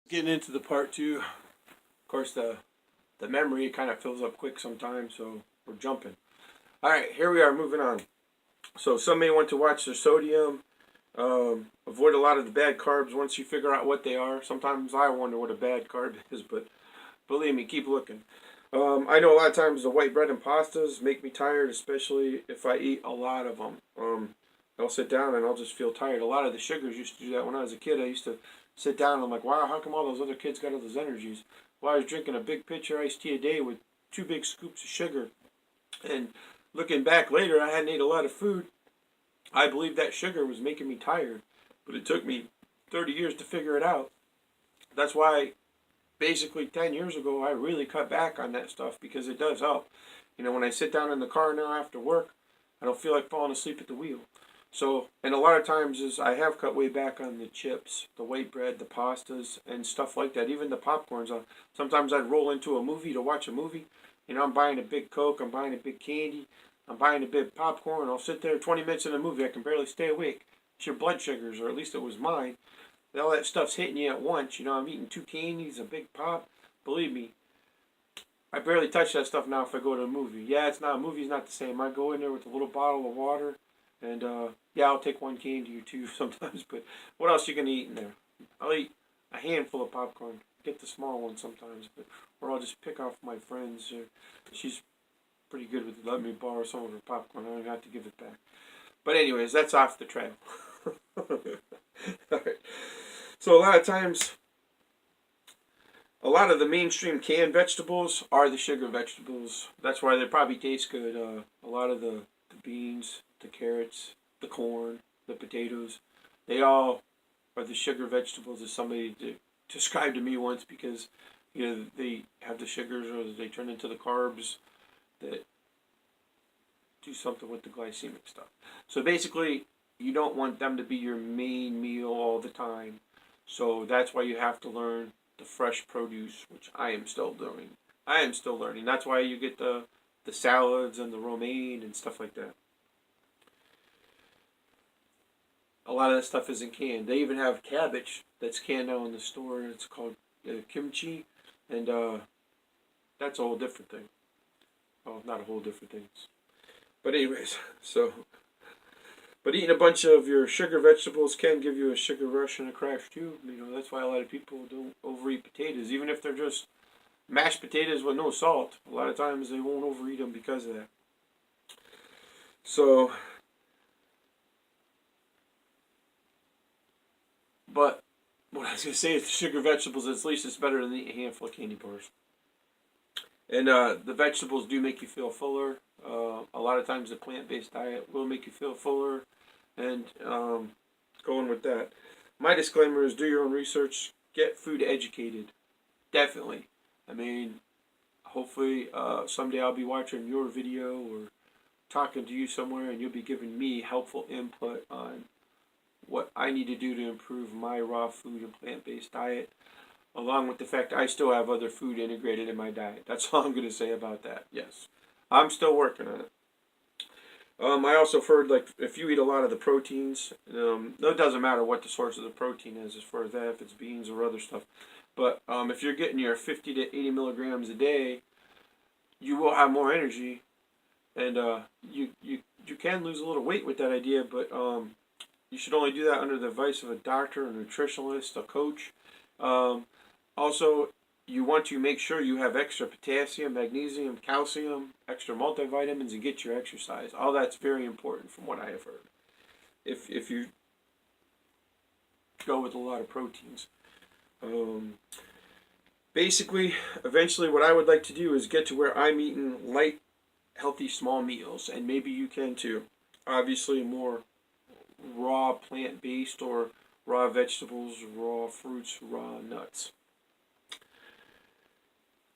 Getting into the part two. Of course, the memory kind of fills up quick sometimes, so we're jumping. All right, here we are, moving on. So some may want to watch their sodium. Avoid a lot of the bad carbs once you figure out what they are. Sometimes I wonder what a bad carb is, but believe me, keep looking. I know a lot of times the white bread and pastas make me tired, especially if I eat a lot of them. I'll sit down and I'll just feel tired. A lot of the sugars used to do that when I was a kid. I used to sit down and I'm like, wow, how come all those other kids got all those energies? Well, I was drinking a big pitcher iced tea a day with 2 big scoops of sugar. And looking back later, I hadn't ate a lot of food. I believe that sugar was making me tired. But it took me 30 years to figure it out. That's why basically 10 years ago, I really cut back on that stuff because it does help. You know, when I sit down in the car now after work, I don't feel like falling asleep at the wheel. So, and a lot of times is I have cut way back on the chips, the white bread, the pastas, and stuff like that. Even the popcorns. Sometimes I'd roll into a movie to watch a movie. You know, I'm buying a big Coke, I'm buying a big candy, I'm buying a big popcorn. I'll sit there 20 minutes in a movie, I can barely stay awake. It's your blood sugars, or at least it was mine. All that stuff's hitting you at once. You know, I'm eating 2 candies, a big pop. Believe me, I barely touch that stuff now if I go to a movie. Yeah, it's not, a movie's not the same. I go in there with a little bottle of water, and yeah, I'll take 1 candy or 2 sometimes, but what else you gonna eat in there? I'll eat a handful of popcorn. Get the small one sometimes, but or I'll just pick off my friends. She's pretty good with letting me borrow some of her popcorn. I don't have to give it back. But anyways, that's off the trail. Alright. So a lot of times, a lot of the mainstream canned vegetables are the sugar vegetables. That's why they probably taste good. A lot of the beans, the carrots, the corn, the potatoes, they all are the sugar vegetables, as somebody described to me once, because you know they have the sugars or they turn into the carbs that do something with the glycemic stuff. So basically, you don't want them to be your main meal all the time. So that's why you have to learn the fresh produce, which I am still doing. I am still learning. That's why you get the salads and the romaine and stuff like that. A lot of that stuff isn't canned. They even have cabbage that's canned now in the store. It's called kimchi, and that's a whole different thing. Well, not a whole different thing. But anyways, so but eating a bunch of your sugar vegetables can give you a sugar rush and a crash too. You know, that's why a lot of people don't overeat potatoes, even if they're just mashed potatoes with no salt. A lot of times they won't overeat them because of that. So, but what I was gonna say is the sugar vegetables, at least it's better than eating a handful of candy bars. And the vegetables do make you feel fuller. A lot of times the plant-based diet will make you feel fuller. And going with that, my disclaimer is do your own research. Get food educated. Definitely. I mean, hopefully someday I'll be watching your video or talking to you somewhere and you'll be giving me helpful input on what I need to do to improve my raw food and plant-based diet, along with the fact I still have other food integrated in my diet. That's all I'm going to say about that. Yes, I'm still working on it. I also heard, like, if you eat a lot of the proteins, it doesn't matter what the source of the protein is as far as that, if it's beans or other stuff. But if you're getting your 50 to 80 milligrams a day, you will have more energy, and you can lose a little weight with that idea, but you should only do that under the advice of a doctor, a nutritionist, a coach. Also, you want to make sure you have extra potassium, magnesium, calcium, extra multivitamins, and get your exercise. All that's very important from what I have heard. If you go with a lot of proteins. Basically, eventually what I would like to do is get to where I'm eating light, healthy, small meals. And maybe you can too. Obviously more raw plant-based or raw vegetables, raw fruits, raw nuts.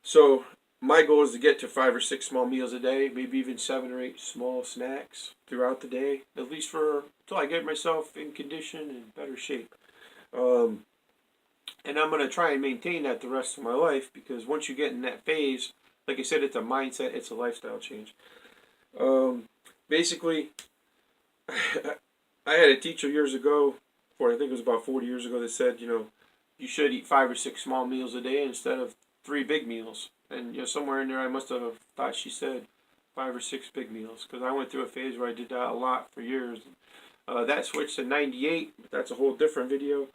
So my goal is to get to 5 or 6 small meals a day, maybe even 7 or 8 small snacks throughout the day, at least for until I get myself in condition and better shape. And I'm going to try and maintain that the rest of my life, because once you get in that phase, like I said, it's a mindset, it's a lifestyle change. Basically, I had a teacher years ago, I think it was about 40 years ago, that said, you know, you should eat 5 or 6 small meals a day instead of 3 big meals. And somewhere in there I must have thought she said 5 or 6 big meals, because I went through a phase where I did that a lot for years. That switched to 98, but that's a whole different video.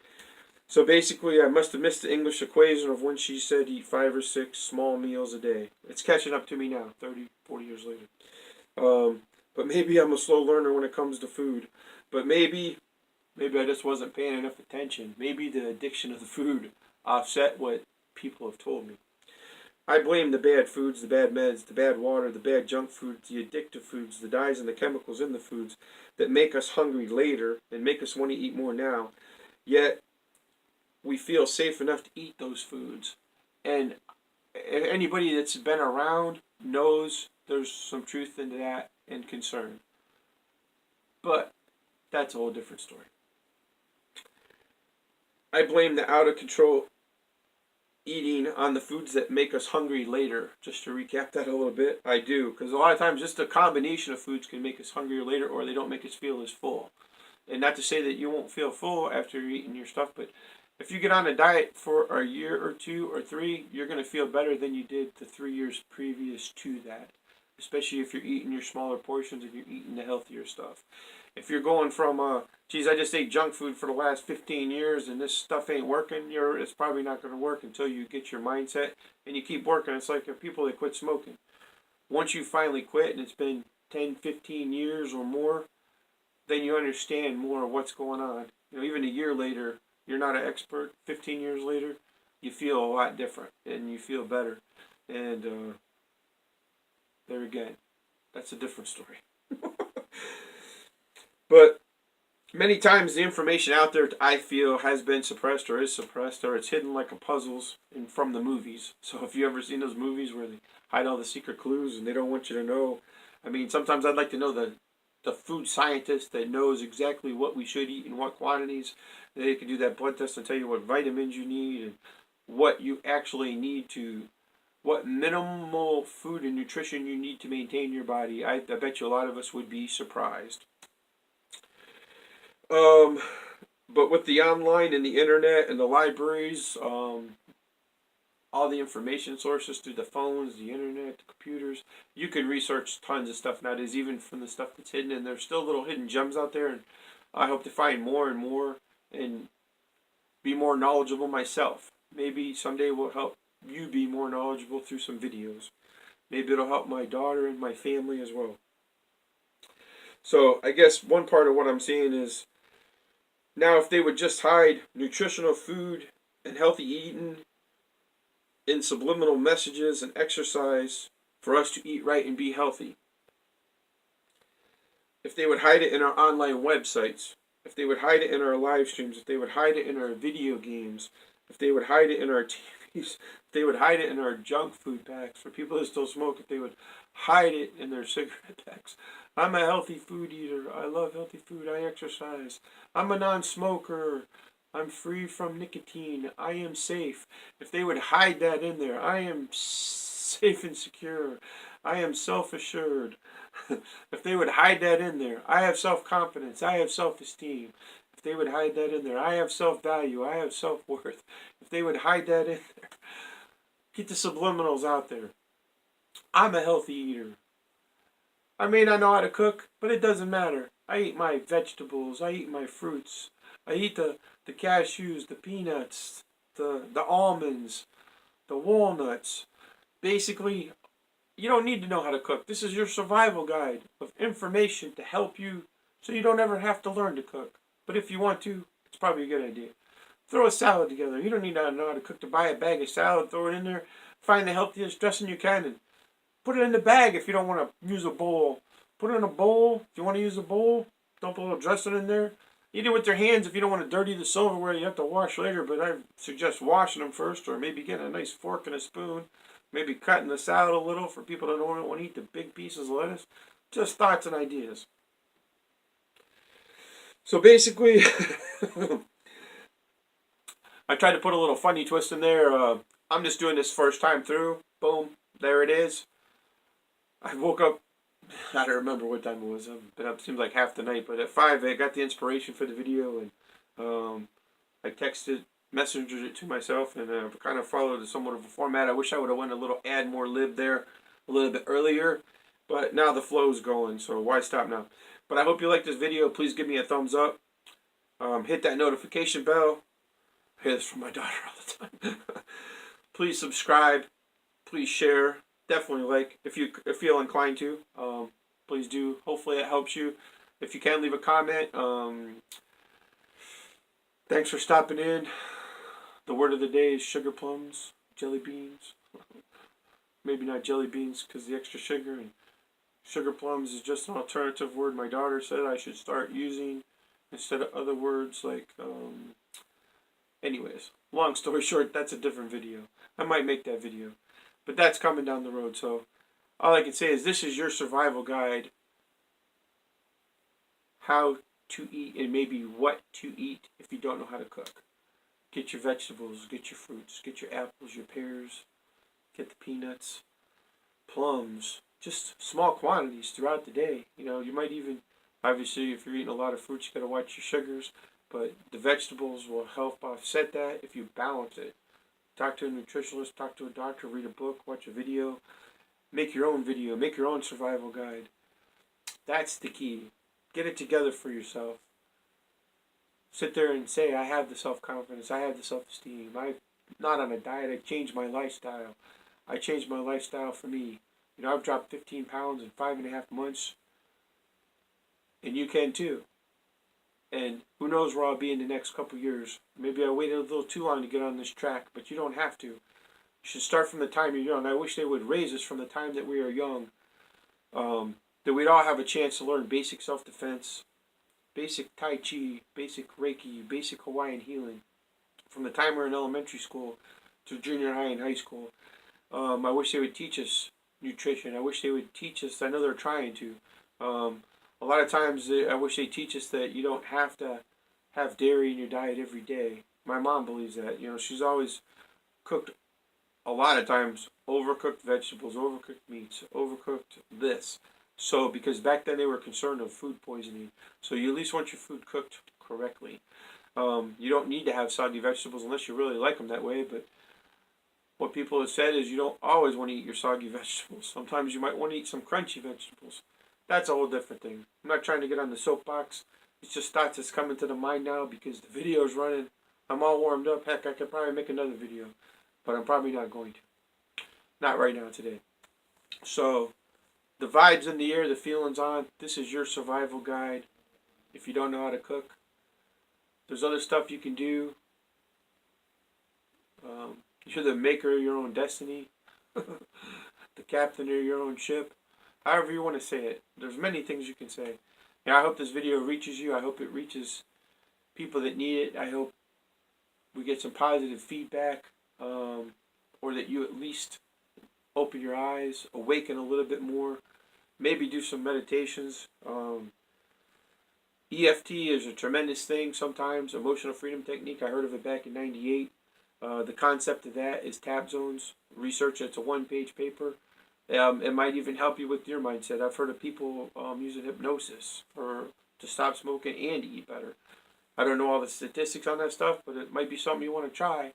So basically, I must have missed the English equation of when she said eat 5 or 6 small meals a day. It's catching up to me now, 30, 40 years later. But maybe I'm a slow learner when it comes to food. But maybe I just wasn't paying enough attention. Maybe the addiction of the food offset what people have told me. I blame the bad foods, the bad meds, the bad water, the bad junk foods, the addictive foods, the dyes and the chemicals in the foods that make us hungry later and make us want to eat more now. Yet, we feel safe enough to eat those foods. And anybody that's been around knows there's some truth into that and concern. But that's a whole different story. I blame the out of control eating on the foods that make us hungry later. Just to recap that a little bit, I do. Because a lot of times just a combination of foods can make us hungrier later, or they don't make us feel as full. And not to say that you won't feel full after you're eating your stuff, but if you get on a diet for a year or 2 or 3, you're going to feel better than you did the 3 years previous to that. Especially if you're eating your smaller portions and you're eating the healthier stuff. If you're going from, geez, I just ate junk food for the last 15 years and this stuff ain't working, it's probably not going to work until you get your mindset and you keep working. It's like people that quit smoking. Once you finally quit and it's been 10, 15 years or more, then you understand more of what's going on. Even a year later, you're not an expert. 15 years later, you feel a lot different and you feel better. And there again, that's a different story. But many times the information out there, I feel, has been suppressed or is suppressed, or it's hidden like a puzzles from the movies. So if you ever seen those movies where they hide all the secret clues and they don't want you to know, I mean, sometimes I'd like to know the food scientist that knows exactly what we should eat in what quantities. They can do that blood test and tell you what vitamins you need and what you actually need to, what minimal food and nutrition you need to maintain your body. I bet you a lot of us would be surprised. But with the online and the internet and the libraries, all the information sources through the phones, the internet, the computers, you can research tons of stuff nowadays, even from the stuff that's hidden. And there's still little hidden gems out there, and I hope to find more and more and be more knowledgeable myself. Maybe someday we'll help you be more knowledgeable through some videos. Maybe it'll help my daughter and my family as well. So I guess one part of what I'm saying is, now if they would just hide nutritional food and healthy eating in subliminal messages and exercise for us to eat right and be healthy. If they would hide it in our online websites, if they would hide it in our live streams, if they would hide it in our video games, if they would hide it in our TVs, if they would hide it in our junk food packs for people that still smoke, if they would hide it in their cigarette packs. I'm a healthy food eater. I love healthy food. I exercise. I'm a non-smoker. I'm free from nicotine. I am safe. If they would hide that in there, I am safe and secure. I am self-assured. If they would hide that in there, I have self-confidence. I have self-esteem. If they would hide that in there, I have self-value. I have self-worth. If they would hide that in there, get the subliminals out there. I'm a healthy eater. I may not know how to cook, but it doesn't matter. I eat my vegetables. I eat my fruits. I eat the cashews, the peanuts, the almonds, the walnuts. Basically, you don't need to know how to cook. This is your survival guide of information to help you so you don't ever have to learn to cook. But if you want to, it's probably a good idea. Throw a salad together. You don't need to know how to cook to buy a bag of salad, throw it in there, find the healthiest dressing you can, and put it in the bag if you don't want to use a bowl. Put it in a bowl. If you want to use a bowl, dump a little dressing in there. Eat it with your hands if you don't want to dirty the silverware you have to wash later, but I suggest washing them first, or maybe getting a nice fork and a spoon. Maybe cutting the salad a little for people that don't want to eat the big pieces of lettuce. Just thoughts and ideas. So basically, I tried to put a little funny twist in there. I'm just doing this first time through. Boom, there it is. I woke up, I don't remember what time it was. I've been up, seems like half the night, but at 5 I got the inspiration for the video, and I texted messengered it to myself, and I've kind of followed somewhat of a format. I wish I would have went a little add more lib there a little bit earlier, but now the flow's going, so why stop now? But I hope you like this video. Please give me a thumbs up. Hit that notification bell. I hear this from my daughter all the time. Please subscribe. Please share. Definitely like if you feel inclined to. Please do. Hopefully it helps you. If you can, leave a comment. Thanks for stopping in. The word of the day is sugar plums, jelly beans. Maybe not jelly beans because the extra sugar, and sugar plums is just an alternative word my daughter said I should start using instead of other words like, anyways, long story short, that's a different video. I might make that video, but that's coming down the road. So all I can say is this is your survival guide. How to eat and maybe what to eat if you don't know how to cook. Get your vegetables, get your fruits, get your apples, your pears, get the peanuts, plums, just small quantities throughout the day. You know, you might even, obviously if you're eating a lot of fruits, you got to watch your sugars, but the vegetables will help offset that if you balance it. Talk to a nutritionist, talk to a doctor, read a book, watch a video, make your own video, make your own survival guide. That's the key. Get it together for yourself. Sit there and say, I have the self-confidence, I have the self-esteem. I'm not on a diet, I changed my lifestyle. I changed my lifestyle for me. You know, I've dropped 15 pounds in 5.5 months. And you can too. And who knows where I'll be in the next couple years. Maybe I waited a little too long to get on this track, but you don't have to. You should start from the time you're young. I wish they would raise us from the time that we are young. That we'd all have a chance to learn basic self-defense, basic Tai Chi, basic Reiki, basic Hawaiian healing. From the time we're in elementary school to junior high and high school. I wish they would teach us nutrition. I wish they would teach us, I know they're trying to. A lot of times I wish they teach us that you don't have to have dairy in your diet every day. My mom believes that. You know, she's always cooked a lot of times overcooked vegetables, overcooked meats, overcooked this. So, because back then they were concerned of food poisoning. So you at least want your food cooked correctly. You don't need to have soggy vegetables unless you really like them that way. But what people have said is you don't always want to eat your soggy vegetables. Sometimes you might want to eat some crunchy vegetables. That's a whole different thing. I'm not trying to get on the soapbox. It's just thoughts that's coming to the mind now because the video's running. I'm all warmed up. Heck, I could probably make another video. But I'm probably not going to. Not right now today. So, the vibe's in the air, the feeling's on. This is your survival guide. If you don't know how to cook, there's other stuff you can do. You're the maker of your own destiny. The captain of your own ship. However you want to say it. There's many things you can say. Yeah, I hope this video reaches you. I hope it reaches people that need it. I hope we get some positive feedback. Or that you at least open your eyes, awaken a little bit more. Maybe do some meditations. EFT is a tremendous thing sometimes. Emotional freedom technique. I heard of it back in '98. The concept of that is tap zones. Research. It's a one-page paper. It might even help you with your mindset. I've heard of people using hypnosis to stop smoking and to eat better. I don't know all the statistics on that stuff, but it might be something you want to try.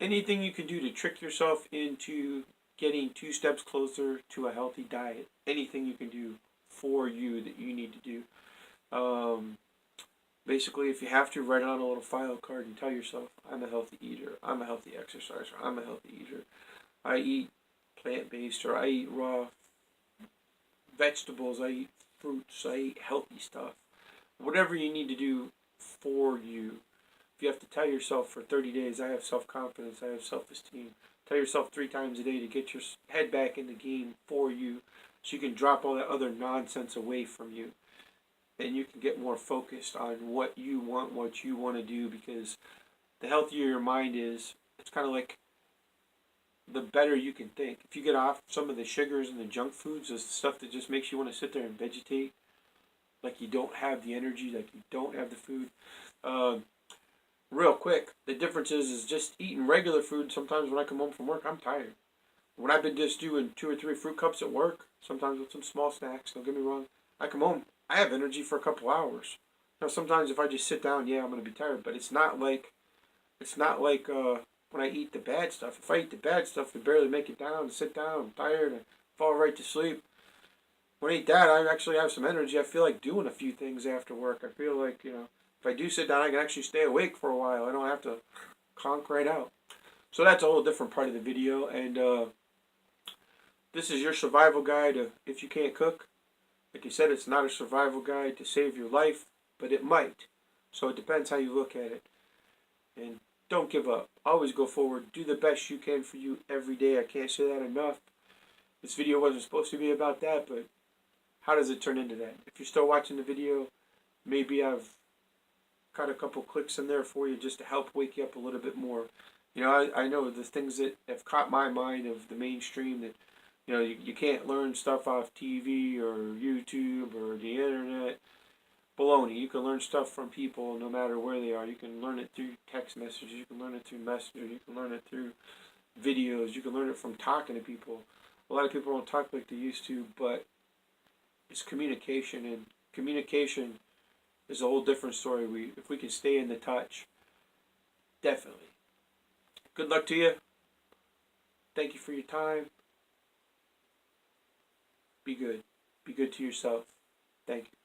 Anything you can do to trick yourself into getting 2 steps closer to a healthy diet. Anything you can do for you that you need to do. Basically, if you have to, write on a little file card and tell yourself, I'm a healthy eater. I'm a healthy exerciser. I'm a healthy eater. I eat plant-based, or I eat raw vegetables. I eat fruits. I eat healthy stuff. Whatever you need to do for you. If you have to tell yourself for 30 days, I have self-confidence, I have self-esteem. Tell yourself 3 times a day to get your head back in the game for you so you can drop all that other nonsense away from you. And you can get more focused on what you want to do, because the healthier your mind is, it's kind of like the better you can think. If you get off some of the sugars and the junk foods, the stuff that just makes you want to sit there and vegetate, like you don't have the energy, like you don't have the food. Real quick, the difference is just eating regular food. Sometimes when I come home from work, I'm tired. When I've been just doing 2 or 3 fruit cups at work, sometimes with some small snacks, don't get me wrong, I come home, I have energy for a couple hours. Now sometimes if I just sit down, yeah, I'm going to be tired, but it's not like It's not like when I eat the bad stuff. If I eat the bad stuff, I barely make it down, sit down, I'm tired, and fall right to sleep. When I eat that, I actually have some energy. I feel like doing a few things after work. I feel like, if I do sit down, I can actually stay awake for a while. I don't have to conk right out. So that's a whole different part of the video. And this is your survival guide if you can't cook. Like I said, it's not a survival guide to save your life, but it might. So it depends how you look at it. And don't give up. Always go forward. Do the best you can for you every day. I can't say that enough. This video wasn't supposed to be about that, but how does it turn into that? If you're still watching the video, maybe I've got a couple clicks in there for you just to help wake you up a little bit more. I know the things that have caught my mind of the mainstream that, you can't learn stuff off TV or YouTube or the internet. Baloney. You can learn stuff from people no matter where they are. You can learn it through text messages. You can learn it through Messenger. You can learn it through videos. You can learn it from talking to people. A lot of people don't talk like they used to, but it's communication, and communication is a whole different story. If we can stay in the touch, definitely. Good luck to you. Thank you for your time. Be good. Be good to yourself. Thank you.